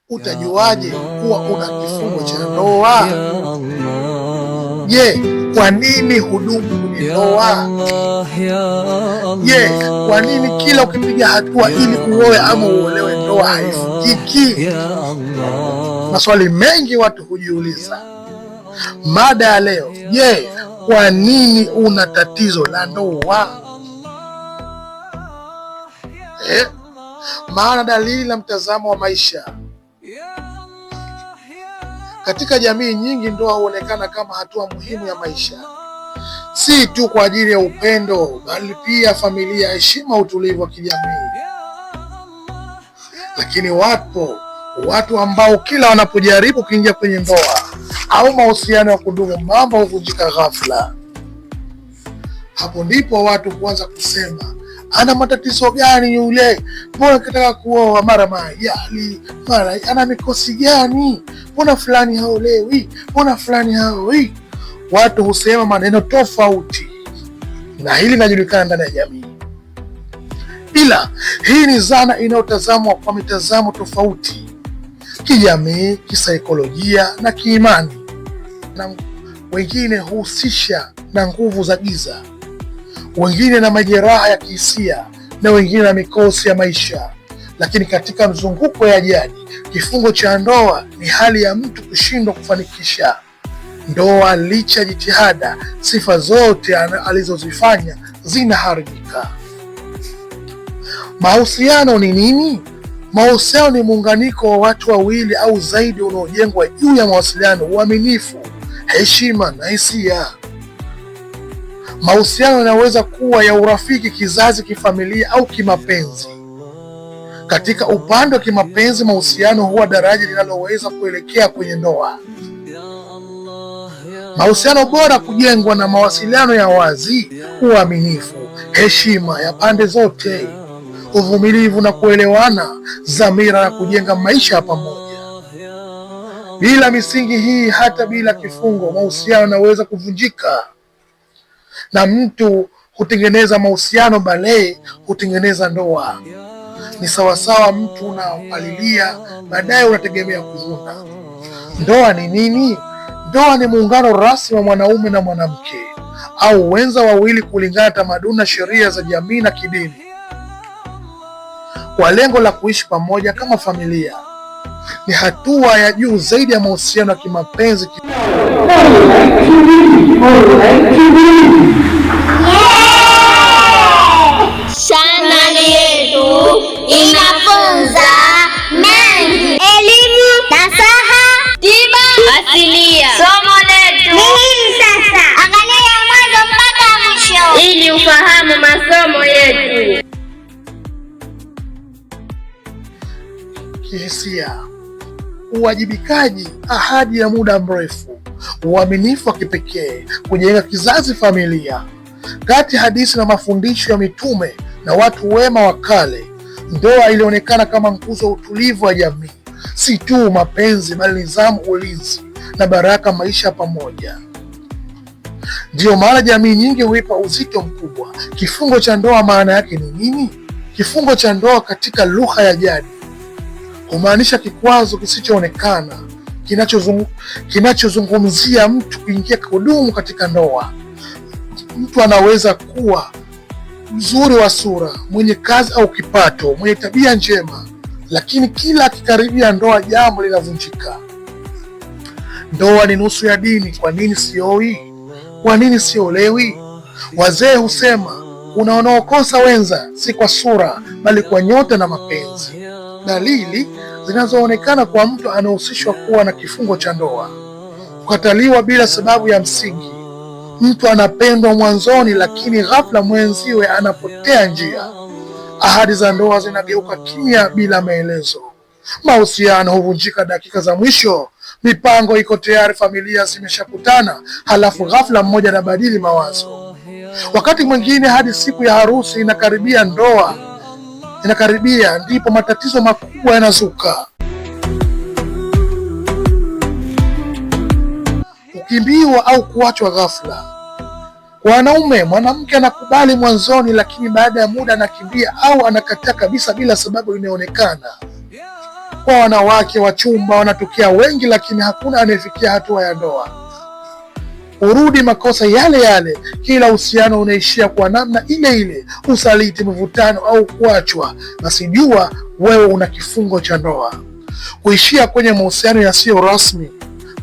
utajuaje kuwa una kifungo cha ndoa? Je, kwa nini hudumu kwenye ndoa? Je, kwa nini kila ukipiga hatua ili uoe ama uolewe ndoa haifujiki? Maswali mengi watu hujiuliza. Mada ya leo, je, kwa nini una tatizo la ndoa? Maana, dalili na mtazamo wa maisha. Katika jamii nyingi, ndoa huonekana kama hatua muhimu ya maisha, si tu kwa ajili ya upendo, bali pia familia, heshima, utulivu wa kijamii. Lakini wapo watu ambao kila wanapojaribu kuingia kwenye ndoa au mahusiano ya kudumu, mambo huvunjika ghafla. Hapo ndipo watu huanza kusema, ana matatizo gani yule? Mbona kitaka kuoa mara majali, mara ana mikosi gani? Mbona fulani haolewi? Mbona fulani haoi? Watu husema maneno tofauti, na hili linajulikana ndani ya jamii. Ila hii ni zana inayotazamwa kwa mitazamo tofauti, kijamii, kisaikolojia na kiimani, na wengine huhusisha na nguvu za giza, wengine na majeraha ya kihisia, na wengine na mikosi ya maisha. Lakini katika mzunguko ya jadi, kifungo cha ndoa ni hali ya mtu kushindwa kufanikisha ndoa licha jitihada. Sifa zote alizozifanya zinaharibika. Mahusiano ni nini? Mahusiano ni muunganiko wa watu wawili au zaidi unaojengwa juu ya mawasiliano, uaminifu, heshima na hisia. Mahusiano yanaweza kuwa ya urafiki, kizazi, kifamilia au kimapenzi. Katika upande wa kimapenzi, mahusiano huwa daraja linaloweza kuelekea kwenye ndoa. Mahusiano bora kujengwa na mawasiliano ya wazi, uaminifu, heshima ya pande zote, uvumilivu na kuelewana, dhamira na kujenga maisha ya pamoja. Bila misingi hii, hata bila kifungo, mahusiano yanaweza kuvunjika. Na mtu hutengeneza mahusiano, baadaye hutengeneza ndoa. Ni sawasawa mtu unaopalilia, baadaye unategemea kuvuna. Ndoa ni nini? Ndoa ni muungano rasmi wa mwanaume na mwanamke au wenza wawili kulingana na tamaduni na sheria za jamii na kidini, kwa lengo la kuishi pamoja kama familia. Ni hatua ya juu zaidi ya mahusiano ya kimapenzi. Chaneli yetu inafunza mengi: elimu, nasaha, tiba asilia. Somo letu ni hili sasa. Angalia mwanzo mpaka mwisho ili ufahamu masomo yetu. Kihisia: uwajibikaji, ahadi ya muda mrefu, uaminifu wa kipekee, kujenga kizazi, familia. Kati hadithi na mafundisho ya mitume na watu wema wa kale, ndoa ilionekana kama nguzo ya utulivu wa jamii, si tu mapenzi, bali nidhamu, ulinzi na baraka maisha pamoja. Ndiyo maana jamii nyingi huipa uzito mkubwa kifungo cha ndoa. Maana yake ni nini? Kifungo cha ndoa katika lugha ya jadi humaanisha kikwazo kisichoonekana kinachozungumzia mtu kuingia kudumu katika ndoa. Mtu anaweza kuwa mzuri wa sura, mwenye kazi au kipato, mwenye tabia njema, lakini kila akikaribia ndoa, jambo linavunjika. Ndoa ni nusu ya dini. Kwa nini sioi? Kwa nini siolewi? Wazee husema unaokosa wenza si kwa sura, bali kwa nyota na mapenzi. Dalili zinazoonekana kwa mtu anahusishwa kuwa na kifungo cha ndoa: kukataliwa bila sababu ya msingi. Mtu anapendwa mwanzoni, lakini ghafla mwenziwe anapotea njia. Ahadi za ndoa zinageuka kimya bila maelezo. Mahusiano huvunjika dakika za mwisho. Mipango iko tayari, familia zimeshakutana, halafu ghafla mmoja anabadili mawazo. Wakati mwingine hadi siku ya harusi inakaribia, ndipo matatizo makubwa yanazuka. Kukimbiwa au kuachwa ghafla. Wanaume, mwanamke anakubali mwanzoni, lakini baada ya muda anakimbia au anakataa kabisa bila sababu inaonekana. Kwa wanawake wachumba wanatokea wengi, lakini hakuna anayefikia hatua ya ndoa. Urudi makosa yale yale, kila uhusiano unaishia kwa namna ile ile, usaliti, mvutano au kuachwa. Na sijua wewe una kifungo cha ndoa. Kuishia kwenye mahusiano yasiyo rasmi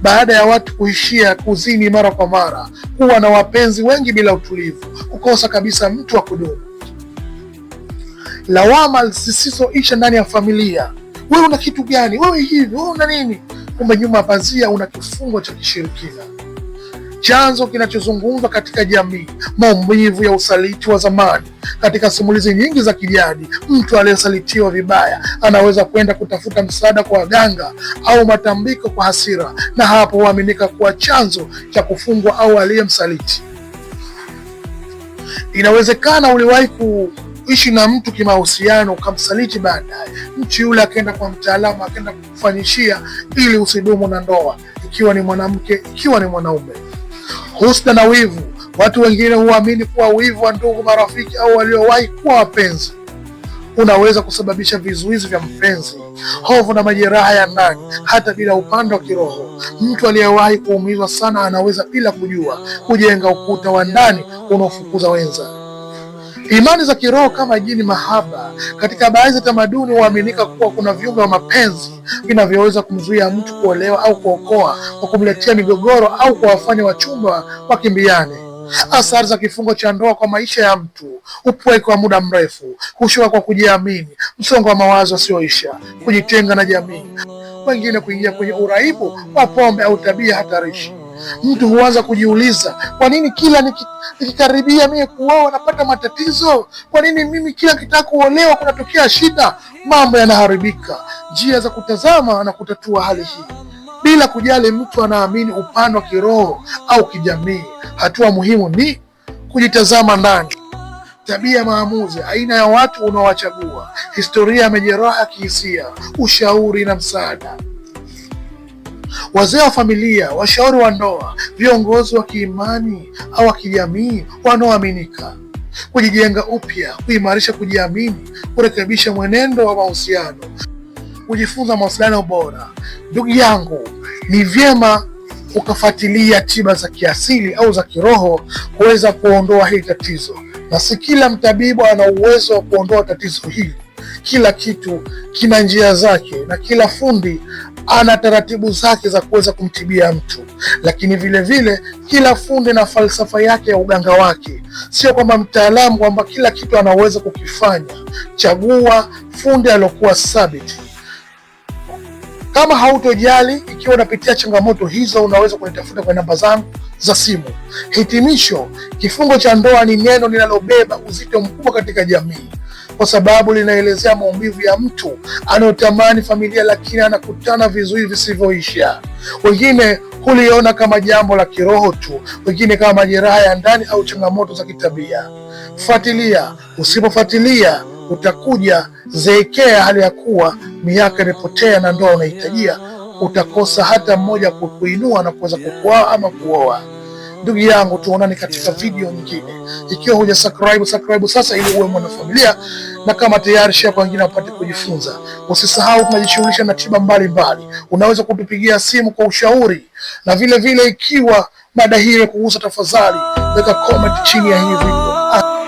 baada ya watu kuishia kuzini mara kwa mara, kuwa na wapenzi wengi bila utulivu, kukosa kabisa mtu wa kudumu, lawama zisizoisha ndani ya familia. Wewe una kitu gani? Wewe hivi, wewe una nini? Kumbe nyuma ya pazia una kifungo cha kishirikina. Chanzo kinachozungumzwa katika jamii, maumivu ya usaliti wa zamani. Katika simulizi nyingi za kijadi, mtu aliyesalitiwa vibaya anaweza kwenda kutafuta msaada kwa waganga au matambiko kwa hasira, na hapo huaminika kuwa chanzo cha kufungwa au aliyemsaliti. Inawezekana uliwahi kuishi na mtu kimahusiano ukamsaliti, baadaye mtu yule akaenda kwa mtaalamu akaenda kukufanyishia ili usidumu na ndoa, ikiwa ni mwanamke, ikiwa ni mwanaume. Husda na wivu. Watu wengine huamini kuwa wivu wa ndugu, marafiki au waliowahi kuwa wapenzi unaweza kusababisha vizuizi vya mpenzi, hofu na majeraha ya ndani, hata bila upande wa kiroho. Mtu aliyewahi kuumizwa sana anaweza bila kujua kujenga ukuta wa ndani unaofukuza wenza. Imani za kiroho kama jini mahaba. Katika baadhi ya tamaduni huaminika kuwa kuna viumbe wa mapenzi vinavyoweza kumzuia mtu kuolewa au kuokoa, kwa kumletea migogoro au kuwafanya wachumba wakimbiane. Athari za kifungo cha ndoa kwa maisha ya mtu: upweke wa muda mrefu, kushuka kwa kujiamini, msongo wa mawazo usioisha, kujitenga na jamii, wengine kuingia kwenye uraibu wa pombe au tabia hatarishi. Mtu huanza kujiuliza, kwa nini kila nikikaribia mimi kuoa napata matatizo? Kwa nini mimi kila nikitaka kuolewa kunatokea shida? Mambo yanaharibika. Njia za kutazama na kutatua hali hii, bila kujali mtu anaamini upande wa kiroho au kijamii. Hatua muhimu ni kujitazama ndani: tabia, maamuzi, aina ya watu unaowachagua, historia ya majeraha ya kihisia, ushauri na msaada. Wazee wa familia, washauri wa ndoa, viongozi wa kiimani au wa kijamii wanaoaminika. Kujijenga upya, kuimarisha kujiamini, kurekebisha mwenendo wa mahusiano, kujifunza mawasiliano bora. Ndugu yangu, ni vyema ukafuatilia tiba za kiasili au za kiroho kuweza kuondoa hili tatizo, na si kila mtabibu ana uwezo wa kuondoa tatizo hili. Kila kitu kina njia zake na kila fundi ana taratibu zake za kuweza kumtibia mtu, lakini vile vile kila fundi na falsafa yake ya uganga wake. Sio kwamba mtaalamu kwamba kila kitu anaweza kukifanya. Chagua fundi aliyokuwa thabiti. Kama hautojali ikiwa unapitia changamoto hizo, unaweza kunitafuta kwa namba zangu za simu. Hitimisho: kifungo cha ndoa ni neno linalobeba uzito mkubwa katika jamii, kwa sababu linaelezea maumivu ya mtu anayotamani familia, lakini anakutana vizuizi visivyoisha. Wengine huliona kama jambo la kiroho tu, wengine kama majeraha ya ndani au changamoto za kitabia. Fuatilia. Usipofuatilia utakuja zeekea hali ya kuwa miaka imepotea na ndoa unahitajia, utakosa hata mmoja kukuinua na kuweza kukuoa ama kuoa. Ndugu yangu, tuonane katika video nyingine. Ikiwa huja subscribe sasa ili uwe mwanafamilia, na kama tayari share kwa wengine wapate kujifunza. Usisahau tunajishughulisha na tiba mbalimbali. Unaweza kutupigia simu kwa ushauri, na vile vile ikiwa mada hii kugusa, tafadhali weka comment chini ya hii video.